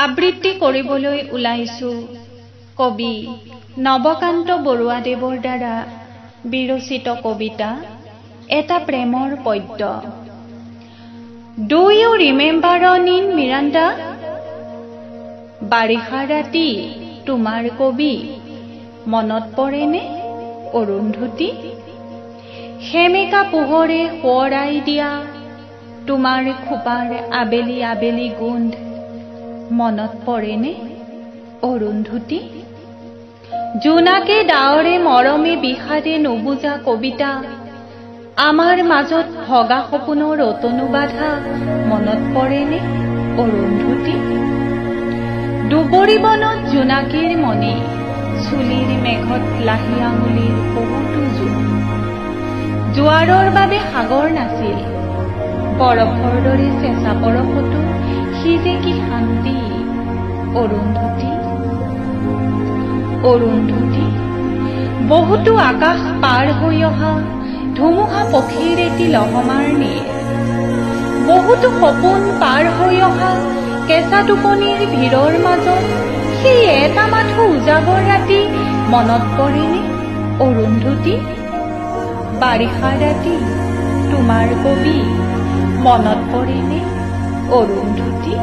আবৃত্তি কৰিবলৈ ওলাইছো কবি নৱকান্ত বৰুৱাদেৱৰ দ্বাৰা বিৰচিত কবিতা এটা প্ৰেমৰ পদ্য। Do you remember in Miranda? বাৰিষা ৰাতি তোমাৰ কবি মনত পৰেনে অৰুন্ধতী? সেমেকা পোহৰে সোঁৱৰাই দিয়া তোমাৰ খোপাৰ আবেলি আবেলি গোন্ধ মনত পৰেনে অৰুন্ধতী? জোনাকে ডাৱৰে মৰমে বিষাদে নুবুজা কবিতা আমাৰ মাজত ভগা সপোনৰ অতনু বাধা মনত পৰেনে অৰুন্ধতী? দুবৰি বনত জোনাকীৰ মণি চুলিৰ মেঘত লাহি আঙুলিৰ বহুতো জোন। জোৱাৰৰ বাবে সাগৰ নাছিল, বৰফৰ দৰে চেঁচা বৰফতো সি যে কি শান্তি অৰুন্ধতী। অৰুন্ধতী বহুতো আকাশ পাৰ হৈ অহা ধুমুহা পক্ষীৰ এটি লহমাৰ নিয়ে, বহুতো সপোন পাৰ হৈ অহা কেঁচা টোপনিৰ ভিৰৰ মাজত সেই এটা মাথো উজাগৰ ৰাতি মনত পৰেনে অৰুন্ধতী? বাৰিষা ৰাতি তোমাৰ কবি মনত পৰেনে অৰুন্ধতী?